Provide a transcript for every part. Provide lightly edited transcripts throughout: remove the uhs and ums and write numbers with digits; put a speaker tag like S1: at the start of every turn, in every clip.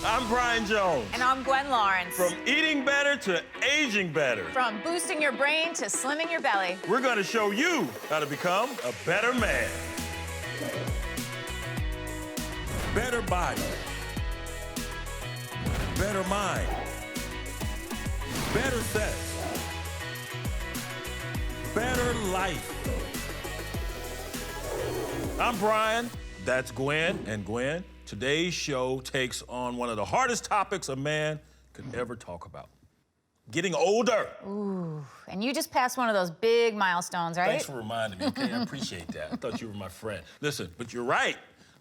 S1: I'm Brian Jones.
S2: And I'm Gwen Lawrence.
S1: From eating better to aging better.
S2: From boosting your brain to slimming your belly.
S1: We're going to show you how to become a better man. Better body. Better mind. Better sex. Better life. I'm Brian. That's Gwen. And Gwen, today's show takes on one of the hardest topics a man could ever talk about. Getting older.
S2: Ooh, and you just passed one of those big milestones, right?
S1: Thanks for reminding me, okay? I appreciate that. I thought you were my friend. Listen, but you're right.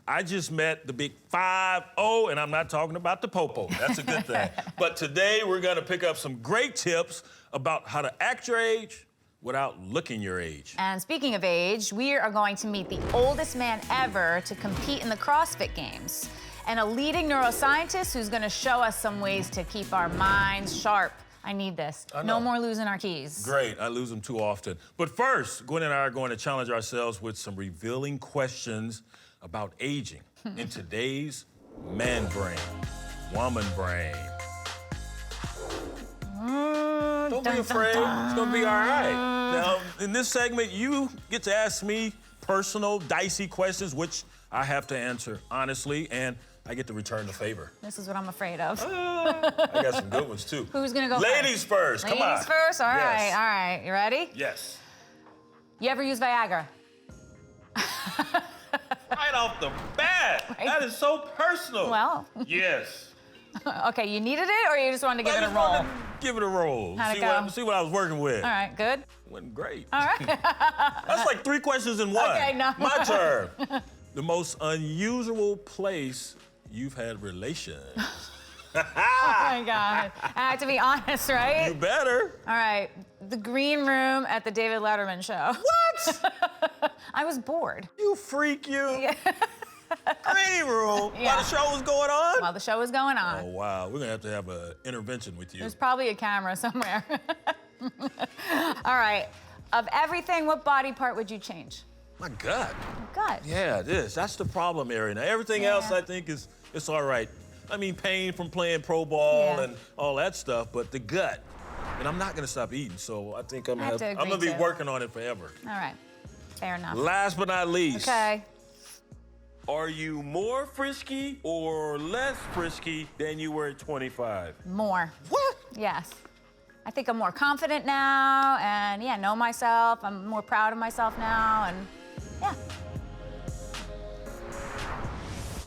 S1: I just met the big 5-0, and I'm not talking about the popo. That's a good thing. But today, we're gonna pick up some great tips about how to act your age without looking your age.
S2: And speaking of age, we are going to meet the oldest man ever to compete in the CrossFit Games, and a leading neuroscientist who's gonna show us some ways to keep our minds sharp. I need this. No more losing our keys.
S1: Great, I lose them too often. But first, Gwen and I are going to challenge ourselves with some revealing questions about aging in today's man brain, woman brain. Don't be afraid, it's gonna be all right. Now, in this segment, you get to ask me personal, dicey questions, which I have to answer honestly, and I get to return the favor.
S2: This is what I'm afraid of.
S1: I got some good ones, too.
S2: Who's gonna go
S1: Ladies first, come on.
S2: Ladies first, all right,
S1: Yes.
S2: all right. You ready?
S1: Yes.
S2: You ever use Viagra?
S1: Right off the bat,
S2: Right.
S1: that is so personal.
S2: Well.
S1: Yes.
S2: Okay, you needed it, or you just wanted to give it a
S1: I just
S2: roll?
S1: wanted to give it a roll.
S2: How'd it
S1: See
S2: go?
S1: see what I was working with.
S2: All right, good.
S1: Went great.
S2: All right.
S1: That's like 3 questions in one.
S2: Okay, no.
S1: My turn. The most unusual place you've had relations.
S2: Oh my God. I have to be honest, right?
S1: You better.
S2: All right, the green room at the David Letterman show.
S1: What?
S2: I was bored.
S1: You freak, you.
S2: Yeah.
S1: Green room.
S2: Yeah.
S1: While the show was going on?
S2: While the show was going on.
S1: Oh, wow. We're going to have an intervention with you.
S2: There's probably a camera somewhere. All right, of everything, what body part would you change?
S1: My gut.
S2: Gut.
S1: Yeah, that's the problem area. Now, everything else I think it's all right. I mean, pain from playing pro ball and all that stuff, but the gut. And I'm not gonna stop eating, so I think I'm gonna be working on it forever.
S2: All right, fair enough.
S1: Last but not least.
S2: Okay.
S1: Are you more frisky or less frisky than you were at 25?
S2: More.
S1: What?
S2: Yes. I think I'm more confident now, and yeah, know myself. I'm more proud of myself now, and yeah.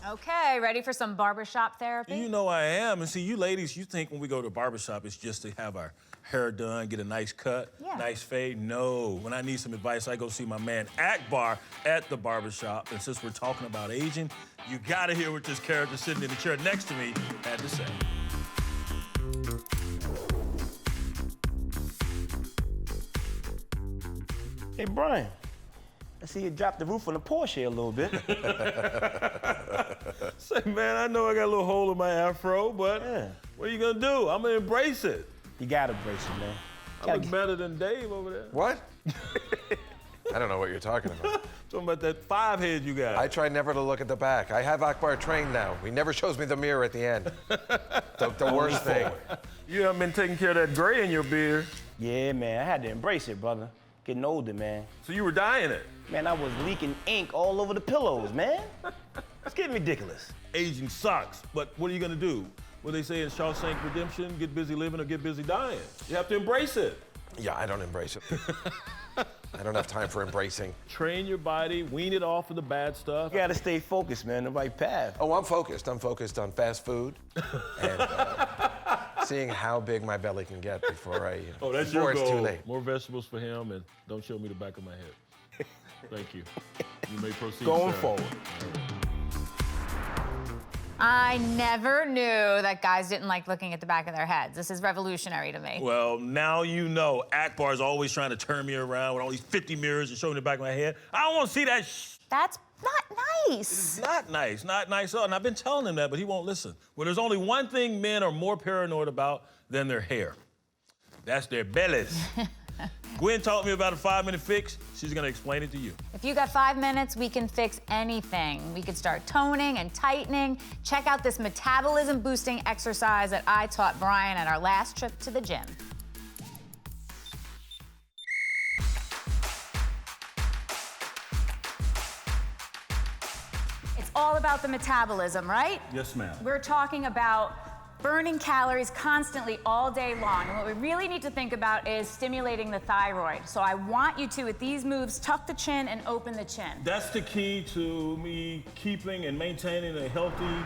S2: Okay, ready for some barbershop therapy?
S1: You know I am. And see, you ladies, you think when we go to a barbershop, it's just to have our hair done, get a nice cut, nice fade. No, when I need some advice, I go see my man Akbar at the barbershop. And since we're talking about aging, you gotta hear what this character sitting in the chair next to me had to say.
S3: Hey, Brian, I see you dropped the roof on the Porsche here a little bit.
S1: Say, man, I know I got a little hole in my afro, but what are you gonna do? I'm gonna embrace it.
S3: You gotta embrace it, man.
S1: I look better than Dave over there.
S4: What? I don't know what you're talking about.
S1: Talking about that 5 head you got.
S4: I try never to look at the back. I have Akbar trained now. He never shows me the mirror at the end. The worst thing.
S1: You haven't been taking care of that gray in your beard.
S3: Yeah, man, I had to embrace it, brother. Getting older, man.
S1: So you were dyeing it.
S3: Man, I was leaking ink all over the pillows, man. It's getting ridiculous.
S1: Aging sucks, but what are you gonna do? What they say in Shawshank Redemption, get busy living or get busy dying. You have to embrace it.
S4: Yeah, I don't embrace it. I don't have time for embracing.
S1: Train your body, wean it off of the bad stuff.
S3: You gotta stay focused, man, the right path.
S4: Oh, I'm focused. I'm focused on fast food and seeing how big my belly can get before I.
S1: Oh, that's
S4: before
S1: your
S4: it's
S1: goal.
S4: too late.
S1: More vegetables for him, and don't show me the back of my head. Thank you. You may proceed.
S3: Going
S1: sir.
S3: forward.
S2: I never knew that guys didn't like looking at the back of their heads. This is revolutionary to me.
S1: Well, now you know. Akbar's always trying to turn me around with all these 50 mirrors and showing the back of my head. I don't want to see that
S2: That's not nice.
S1: It's not nice, not nice at all. And I've been telling him that, but he won't listen. Well, there's only one thing men are more paranoid about than their hair. That's their bellies. Gwen taught me about a 5-minute fix. She's gonna explain it to you.
S2: If you got 5 minutes, we can fix anything. We could start toning and tightening. Check out this metabolism boosting exercise that I taught Brian at our last trip to the gym. It's all about the metabolism, right?
S1: Yes, ma'am.
S2: We're talking about burning calories constantly all day long. And what we really need to think about is stimulating the thyroid. So I want you to, with these moves, tuck the chin and open the chin.
S1: That's the key to me keeping and maintaining a healthy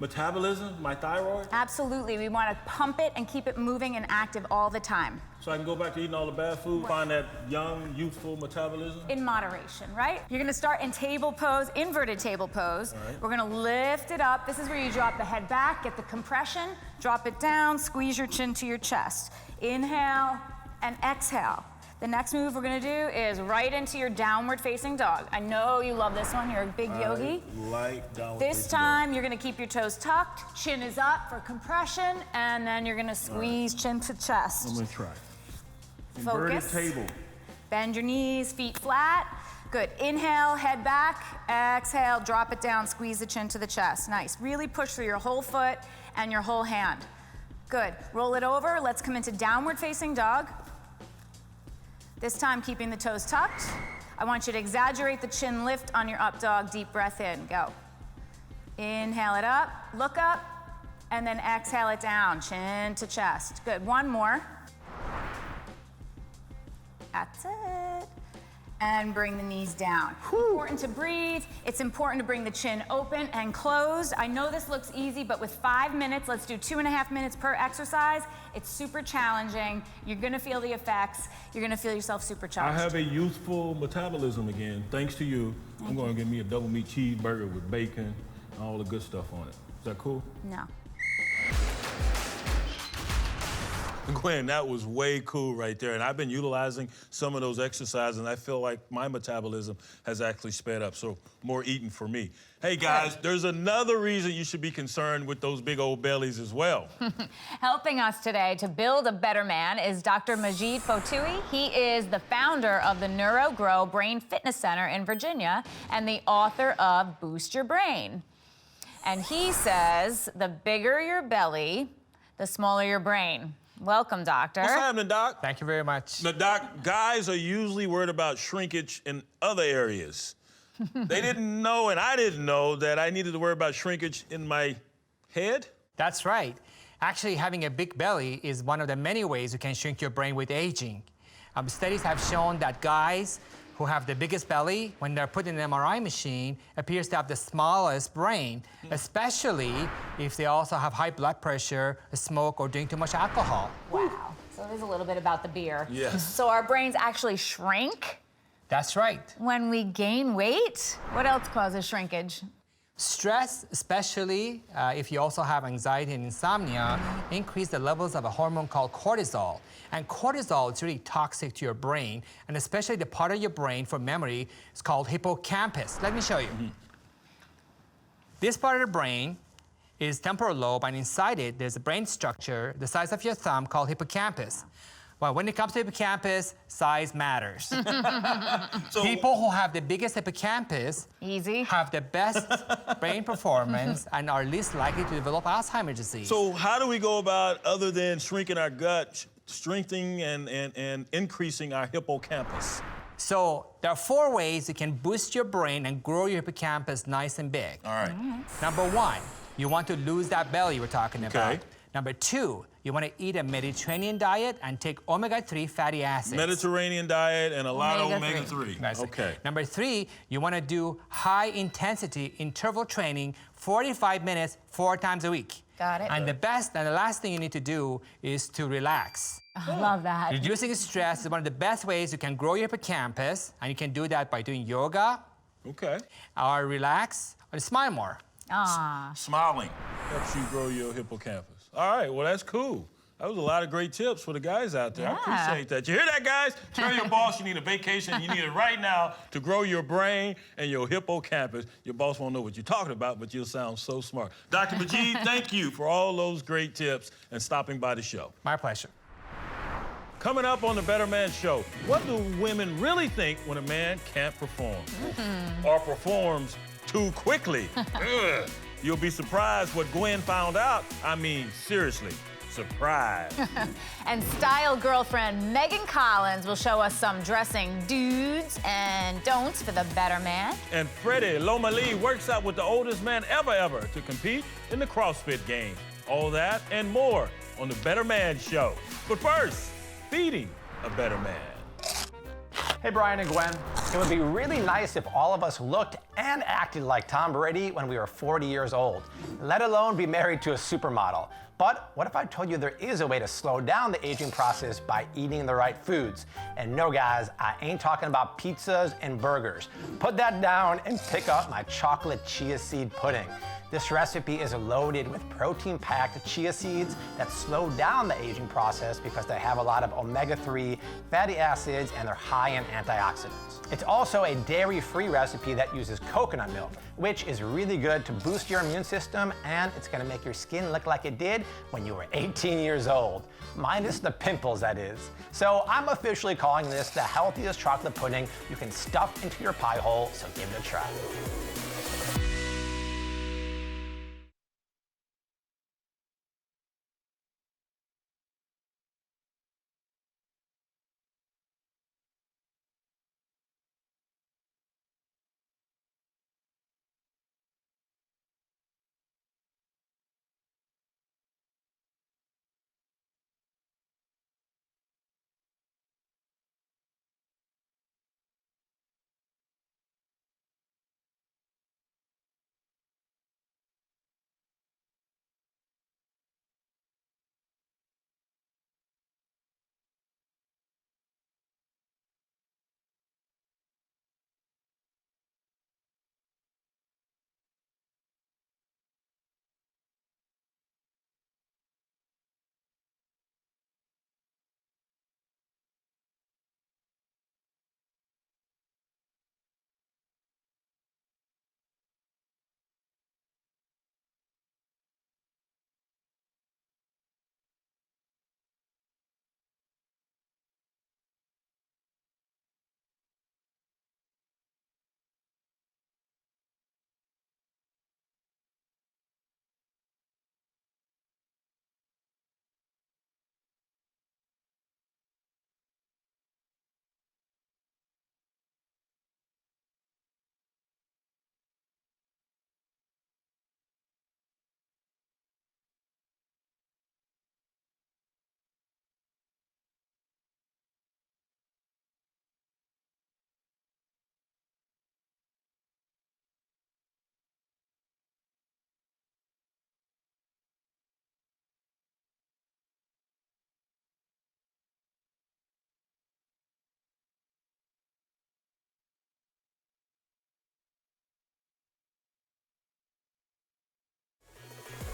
S1: metabolism, my thyroid?
S2: Absolutely. We want to pump it and keep it moving and active all the time.
S1: So I can go back to eating all the bad food, find that young, youthful metabolism?
S2: In moderation, right? You're gonna start in table pose, inverted table pose. Right. We're gonna lift it up. This is where you drop the head back, get the compression, drop it down, squeeze your chin to your chest. Inhale and exhale. The next move we're gonna do is right into your downward facing dog. I know you love this one, you're a big yogi.
S1: Like downward
S2: This time, you're gonna keep your toes tucked, chin is up for compression, and then you're gonna squeeze chin to chest.
S1: I'm gonna try.
S2: Focus.
S1: Inverted table.
S2: Bend your knees, feet flat. Good. Inhale, head back. Exhale, drop it down, squeeze the chin to the chest. Nice. Really push through your whole foot and your whole hand. Good. Roll it over. Let's come into downward facing dog. This time, keeping the toes tucked. I want you to exaggerate the chin lift on your up dog. Deep breath in. Go. Inhale it up, look up, and then exhale it down, chin to chest. Good. One more. That's it. And bring the knees down. Important to breathe. It's important to bring the chin open and closed. I know this looks easy, but with 5 minutes, let's do 2.5 minutes per exercise. It's super challenging. You're gonna feel the effects. You're gonna feel yourself supercharged.
S1: I have a youthful metabolism again, thanks to you. I'm gonna get me a double meat cheeseburger with bacon and all the good stuff on it. Is that cool?
S2: No.
S1: Gwen, that was way cool right there. And I've been utilizing some of those exercises, and I feel like my metabolism has actually sped up. So more eating for me. Hey, guys, there's another reason you should be concerned with those big old bellies as well.
S2: Helping us today to build a better man is Dr. Majid Fotoui. He is the founder of the NeuroGrow Brain Fitness Center in Virginia and the author of Boost Your Brain. And he says the bigger your belly, the smaller your brain. Welcome, doctor.
S1: What's happening, Doc?
S4: Thank you very much.
S1: Now, Doc, guys are usually worried about shrinkage in other areas. They didn't know, and I didn't know, that I needed to worry about shrinkage in my head?
S5: That's right. Actually, having a big belly is one of the many ways you can shrink your brain with aging. Studies have shown that guys who have the biggest belly, when they're put in an MRI machine, appears to have the smallest brain, especially if they also have high blood pressure, smoke, or drink too much alcohol.
S2: Wow. So it is a little bit about the beer.
S1: Yes.
S2: So our brains actually shrink
S5: That's right.
S2: when we gain weight? What else causes shrinkage?
S5: Stress, especially if you also have anxiety and insomnia, increase the levels of a hormone called cortisol. And cortisol is really toxic to your brain, and especially the part of your brain for memory is called hippocampus. Let me show you. This part of the brain is temporal lobe, and inside it, there's a brain structure the size of your thumb called hippocampus. Well, when it comes to hippocampus, size matters.
S1: So,
S5: People who have the biggest hippocampus
S2: Easy.
S5: have the best brain performance and are least likely to develop Alzheimer's disease.
S1: so how do we go about, other than shrinking our gut, strengthening and increasing our hippocampus?
S5: So there are 4 ways you can boost your brain and grow your hippocampus nice and big.
S1: All right.
S5: Number 1, you want to lose that belly we're talking about.
S1: Okay.
S5: Number 2, you want to eat a Mediterranean diet and take omega-3 fatty acids.
S1: Mediterranean diet and a lot of
S2: Omega-3.
S1: omega-3.
S5: That's it.
S1: Okay.
S5: Number 3, you want to do high-intensity interval training, 45 minutes, 4 times a week.
S2: Got it.
S5: And the best and the last thing you need to do is to relax.
S2: I love that.
S5: Reducing stress is one of the best ways you can grow your hippocampus, and you can do that by doing yoga,
S1: Okay.
S5: or relax, or smile more.
S2: Ah.
S1: Smiling helps you grow your hippocampus. All right, well, that's cool. That was a lot of great tips for the guys out there.
S2: Yeah.
S1: I appreciate that. You hear that, guys? Tell your boss you need a vacation. You need it right now to grow your brain and your hippocampus. Your boss won't know what you're talking about, but you'll sound so smart. Dr. Majid, thank you for all those great tips and stopping by the show.
S5: My pleasure.
S1: Coming up on the Better Man Show, what do women really think when a man can't perform? Or performs too quickly? Ugh. You'll be surprised what Gwen found out. I mean, seriously, surprise.
S2: And style girlfriend Megan Collins will show us some dressing do's and don'ts for the better man.
S1: And Freddie Loma Lee works out with the oldest man ever to compete in the CrossFit Games. All that and more on the Better Man Show. But first, feeding a better man.
S6: Hey, Brian and Gwen. It would be really nice if all of us looked and acted like Tom Brady when we were 40 years old, let alone be married to a supermodel. But what if I told you there is a way to slow down the aging process by eating the right foods? And no, guys, I ain't talking about pizzas and burgers. Put that down and pick up my chocolate chia seed pudding. This recipe is loaded with protein-packed chia seeds that slow down the aging process because they have a lot of omega-3 fatty acids and they're high in antioxidants. It's also a dairy-free recipe that uses coconut milk, which is really good to boost your immune system, and it's gonna make your skin look like it did when you were 18 years old. Minus the pimples, that is. So I'm officially calling this the healthiest chocolate pudding you can stuff into your pie hole, so give it a try.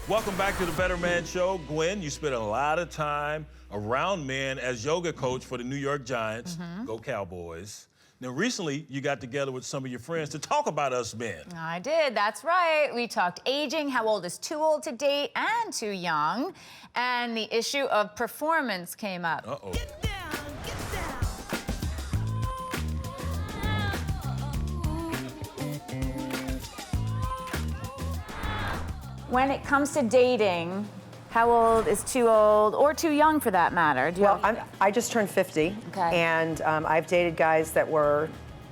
S1: Welcome back to the Better Man Show. Gwen, you spent a lot of time around men as yoga coach for the New York Giants. Go Cowboys. Now, recently, you got together with some of your friends to talk about us men.
S2: I did, that's right. We talked aging, how old is too old to date and too young, and the issue of performance came up.
S1: Uh-oh.
S2: When it comes to dating, how old is too old, or too young for that matter?
S7: I just turned 50,
S2: Okay.
S7: and I've dated guys that were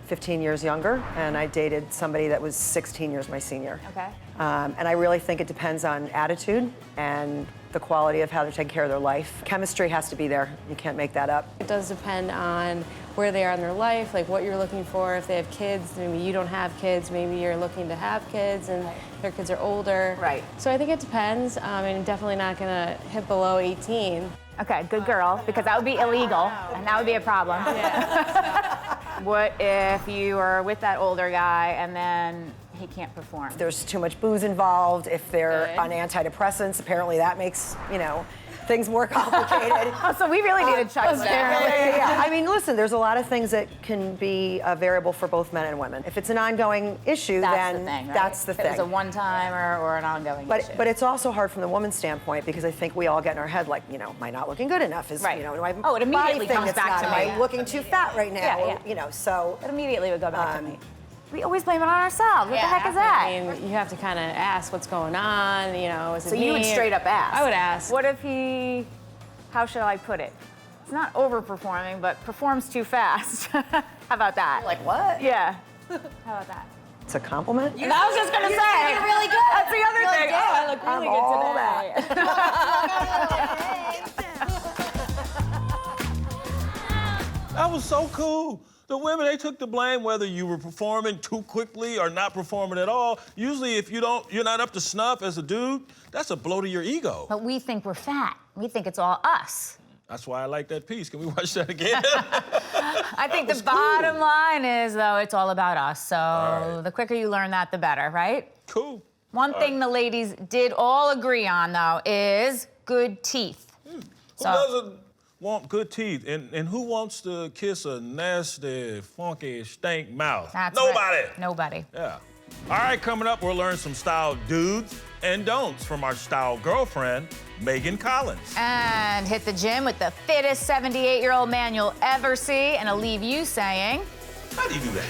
S7: 15 years younger, and I dated somebody that was 16 years my senior.
S2: Okay.
S7: And I really think it depends on attitude and the quality of how they're taking care of their life. Chemistry has to be there. You can't make that up.
S8: It does depend on where they are in their life, like what you're looking for. If they have kids, maybe you don't have kids, maybe you're looking to have kids and their kids are older.
S2: Right.
S8: So I think it depends, and definitely not gonna hit below 18.
S2: Okay, good girl, because that would be illegal, and that would be a problem.
S8: Yeah.
S2: What if you are with that older guy and then he can't perform?
S7: There's too much booze involved. If they're
S8: Good.
S7: on antidepressants, apparently that makes, things more complicated.
S2: Oh, so we really need to check this out.
S7: Yeah. I mean, listen, there's a lot of things that can be a variable for both men and women. If it's an ongoing issue, then
S2: the thing, right?
S7: that's the
S2: if
S7: thing.
S2: It was a one-timer or an ongoing issue.
S7: But it's also hard from the woman's standpoint because I think we all get in our head like, you know, am I not looking good enough? Is,
S2: Right.
S7: you know, do I have
S2: Oh, it
S7: a
S2: immediately
S7: body thing
S2: comes
S7: that's
S2: back
S7: not,
S2: to
S7: am
S2: me.
S7: I looking too fat right now?
S2: Yeah,
S7: Or,
S2: yeah.
S7: you know, so.
S2: It immediately would go back to me. We always blame it on ourselves. What the heck is that?
S8: I mean, you have to kind of ask what's going on, you know, is it
S2: So you would
S8: me?
S2: straight up ask?
S8: I would ask.
S2: What if he, how should I put it? It's not overperforming, but performs too fast. How about that?
S7: Like what?
S2: Yeah. How about that?
S7: It's a compliment?
S2: And I was just gonna say.
S7: You're really good.
S2: That's the other thing.
S7: good.
S2: Oh, I look really
S7: I'm all
S2: good today.
S1: That was so cool. The women, they took the blame whether you were performing too quickly or not performing at all. Usually if you're not up to snuff as a dude, that's a blow to your ego.
S2: But we think we're fat. We think it's all us.
S1: That's why I like that piece. Can we watch that again?
S2: I think the bottom line is, though, it's all about us. So the quicker you learn that, the better, right?
S1: Cool.
S2: One thing the ladies did all agree on, though, is good teeth.
S1: Who doesn't want good teeth? And who wants to kiss a nasty, funky, stank mouth?
S2: That's
S1: Nobody.
S2: right. Nobody.
S1: Yeah. All right, coming up, we'll learn some style do's and don'ts from our style girlfriend, Megan Collins.
S2: And hit the gym with the fittest 78-year-old man you'll ever see, and I'll leave you saying,
S1: How do you do that?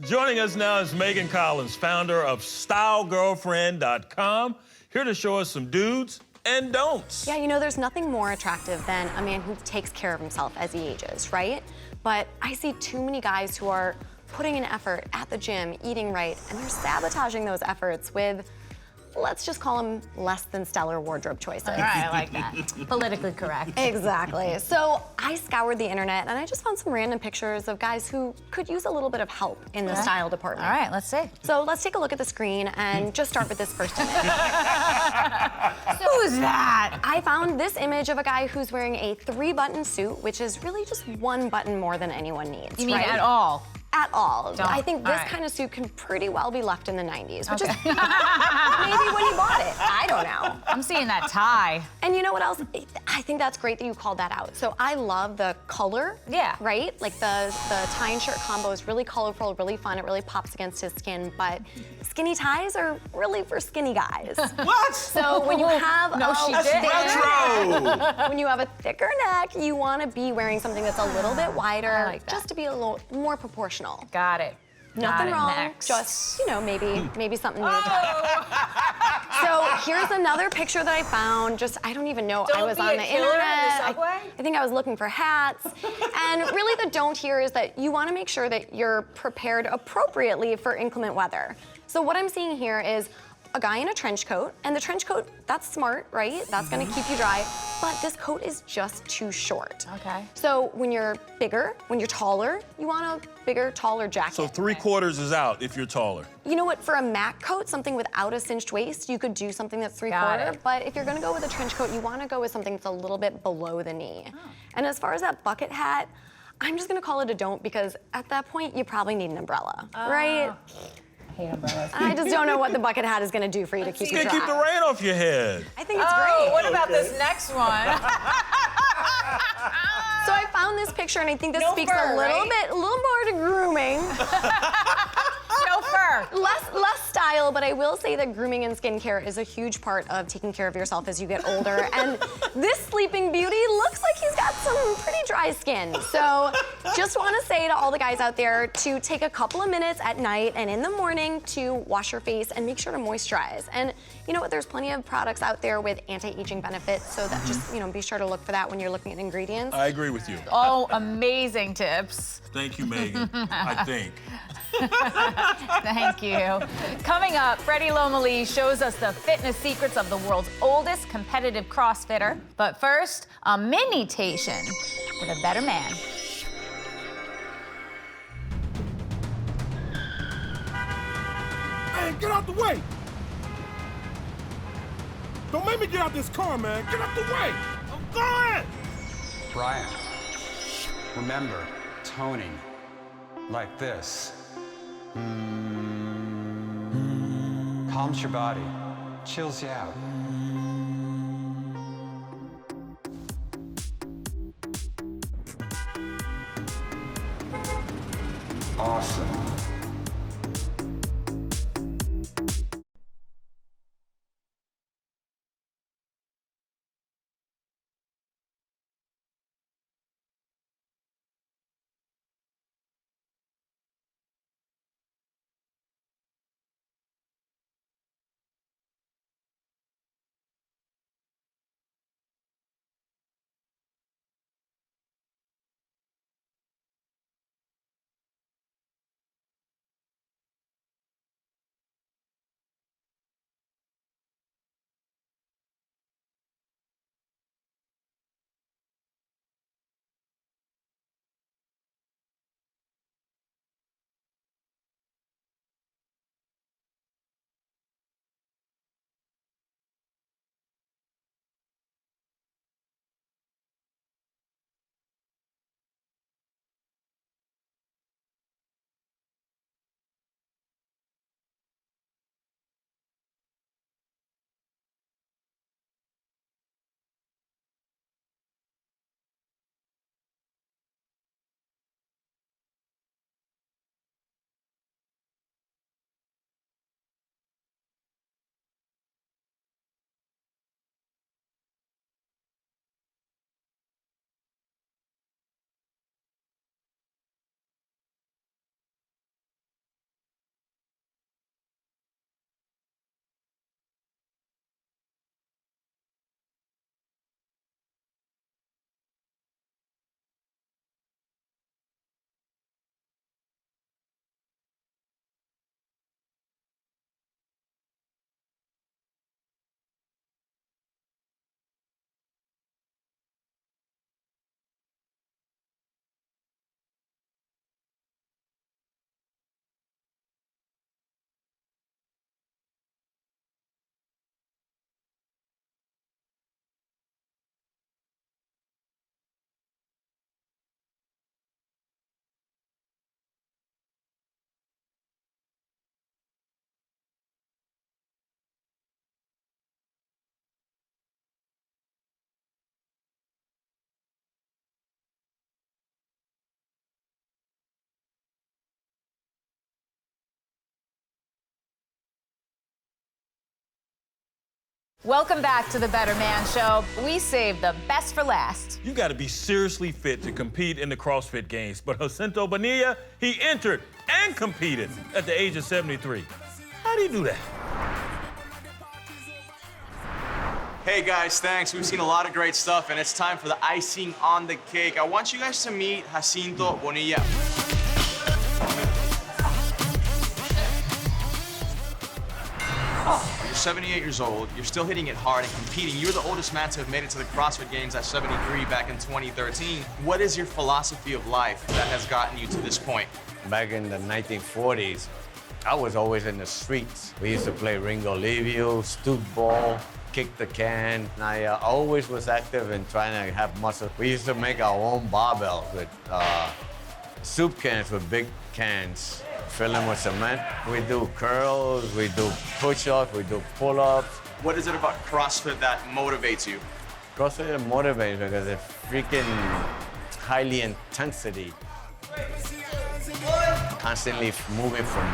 S1: Joining us now is Megan Collins, founder of StyleGirlfriend.com, here to show us some do's and don'ts.
S9: Yeah, you know, there's nothing more attractive than a man who takes care of himself as he ages, right? But I see too many guys who are putting in effort at the gym, eating right, and they're sabotaging those efforts with, let's just call them less than stellar wardrobe choices.
S2: all right, I like that. Politically correct.
S9: Exactly. So I scoured the internet and I just found some random pictures of guys who could use a little bit of help in the style department.
S2: All right, let's see.
S9: So let's take a look at the screen and just start with this first image.
S2: Who's that?
S9: I found this image of a guy who's wearing a 3-button suit, which is really just 1 button more than anyone needs.
S2: You mean
S9: right?
S2: at all?
S9: at all.
S2: Don't.
S9: I think this
S2: All right.
S9: kind of suit can pretty well be left in the 90s, which is maybe when you bought it. I don't know.
S2: I'm seeing that tie.
S9: And you know what else? I think that's great that you called that out. So I love the color.
S2: Yeah.
S9: Right? Like the tie and shirt combo is really colorful, really fun. It really pops against his skin. But skinny ties are really for skinny guys.
S1: What?
S9: So when you have
S2: No, she didn't.
S1: Retro!
S9: when you have a thicker neck, you want to be wearing something that's a little bit wider,
S2: I like that.
S9: just to be a little more proportional.
S2: Got it.
S9: Nothing wrong.
S2: Next.
S9: Just, maybe something new. So here's another picture that I found. I don't even know. I
S2: Don't
S9: was
S2: be
S9: on
S2: a
S9: the
S2: killer in the
S9: internet.
S2: subway?
S9: I think I was looking for hats. And really the don't here is that you want to make sure that you're prepared appropriately for inclement weather. So what I'm seeing here is a guy in a trench coat, and the trench coat, that's smart, right? That's gonna keep you dry, but this coat is just too short.
S2: Okay.
S9: So when you're bigger, when you're taller, you want a bigger, taller jacket.
S1: So 3/4 is out if you're taller.
S9: You know what, for a MAC coat, something without a cinched waist, you could do something that's
S2: Got
S9: 3/4,
S2: it.
S9: but if you're gonna go with a trench coat, you wanna go with something that's a little bit below the knee.
S2: Oh.
S9: And as far as that bucket hat, I'm just gonna call it a don't because at that point, you probably need an umbrella, right?
S2: Hate umbrellas.
S9: I just don't know what the bucket hat is gonna do for you to keep
S1: It's
S9: you
S1: gonna
S9: dry.
S1: keep the rain off your head.
S9: I think it's
S2: Oh,
S9: great.
S2: what about this next one?
S9: So I found this picture and I think this
S2: No
S9: speaks
S2: fur,
S9: a little
S2: right?
S9: more to grooming.
S2: No fur.
S9: Less style, but I will say that grooming and skincare is a huge part of taking care of yourself as you get older. And this Sleeping Beauty looks like he's got some pretty dry skin. So just want to say to all the guys out there to take a couple of minutes at night and in the morning to wash your face and make sure to moisturize. And you know what, there's plenty of products out there with anti-aging benefits, so that just, be sure to look for that when you're looking at ingredients.
S1: I agree with you.
S2: Oh, amazing tips.
S1: Thank you, Megan. I think.
S2: Thank you. Coming up, Freddie Lomeli shows us the fitness secrets of the world's oldest competitive CrossFitter. But first, a mini-tation with a better man.
S10: Hey, get out the way! Don't make me get out this car, man. Get out the way! I'm going!
S11: Brian, remember, toning like this. Calms your body, chills you out. Awesome.
S2: Welcome back to the Better Man Show. We saved the best for last.
S1: You got to be seriously fit to compete in the CrossFit Games. But Jacinto Bonilla, he entered and competed at the age of 73. How do you do that?
S12: Hey guys, thanks. We've seen a lot of great stuff, and it's time for the icing on the cake. I want you guys to meet Jacinto Bonilla. You're 78 years old, you're still hitting it hard and competing. You're the oldest man to have made it to the CrossFit Games at 73 back in 2013. What is your philosophy of life that has gotten you to this point?
S13: Back in the 1940s, I was always in the streets. We used to play Ringo Levio, stoop ball, kick the can. And I always was active in trying to have muscle. We used to make our own barbells with soup cans with big cans, fill them with cement. We do curls, we do push-ups, we do pull-ups.
S12: What is it about CrossFit that motivates you?
S13: CrossFit motivates because it's freaking highly intensity. Constantly moving from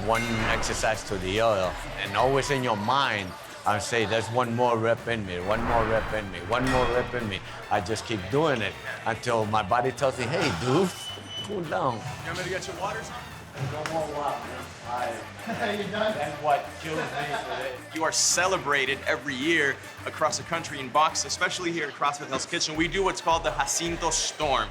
S13: one exercise to the other, and always in your mind, I say, there's one more rep in me, one more rep in me, one more rep in me. I just keep doing it until my body tells me, hey, dude, cool down.
S12: You want me to get your waters?
S13: Go more walk, man. That's what kills me.
S12: You are celebrated every year across the country in box, especially here at CrossFit Hell's Kitchen. We do what's called the Jacinto Storm.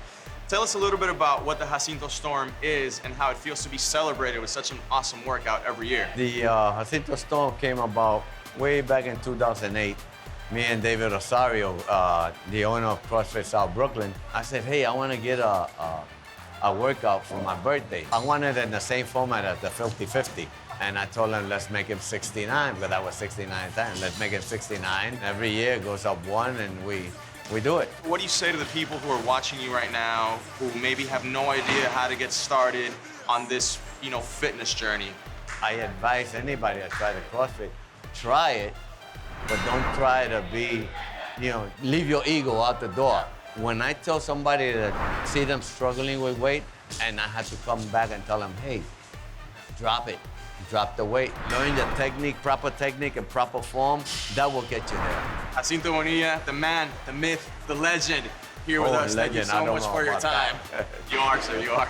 S12: Tell us a little bit about what the Jacinto Storm is and how it feels to be celebrated with such an awesome workout every year.
S13: The Jacinto Storm came about way back in 2008. Me and David Rosario, the owner of CrossFit South Brooklyn, I said, hey, I want to get a workout for my birthday. I wanted it in the same format as the Filthy 50. And I told him, let's make him 69, because that was 69 times. Let's make him 69. Every year it goes up one, and we do it.
S12: What do you say to the people who are watching you right now who maybe have no idea how to get started on this, fitness journey?
S13: I advise anybody to try the CrossFit, try it, but don't try to be, leave your ego out the door. When I tell somebody that see them struggling with weight, and I have to come back and tell them, hey, drop it. Drop the weight. Learn the technique, proper technique and proper form, that will get you there.
S12: Jacinto Bonilla, the man, the myth, the legend, here with us. Thank you so much for your time. You are, sir, you are.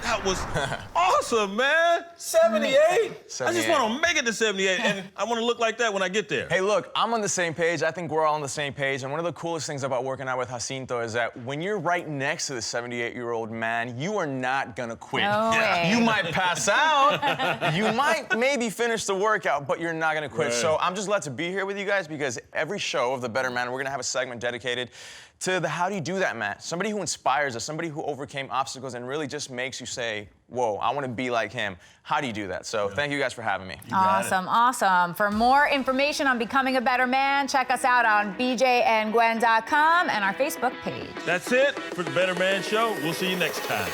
S1: That was awesome, man. 78? I just
S14: 78.
S1: want to make it to 78, and I want to look like that when I get there.
S14: Hey, look, I'm on the same page. I think we're all on the same page. And one of the coolest things about working out with Jacinto is that when you're right next to the 78-year-old man, you are not gonna quit.
S2: No way.
S14: You might pass out. You might maybe finish the workout, but you're not gonna quit.
S1: Right.
S14: So I'm just glad to be here with you guys because every show of The Better Man, we're gonna have a segment dedicated to the how do you do that, Matt? Somebody who inspires us, somebody who overcame obstacles and really just makes you say, whoa, I want to be like him. How do you do that? So thank you guys for having me.
S2: Awesome, awesome. For more information on becoming a better man, check us out on bjandgwen.com and our Facebook page.
S1: That's it for the Better Man Show. We'll see you next time.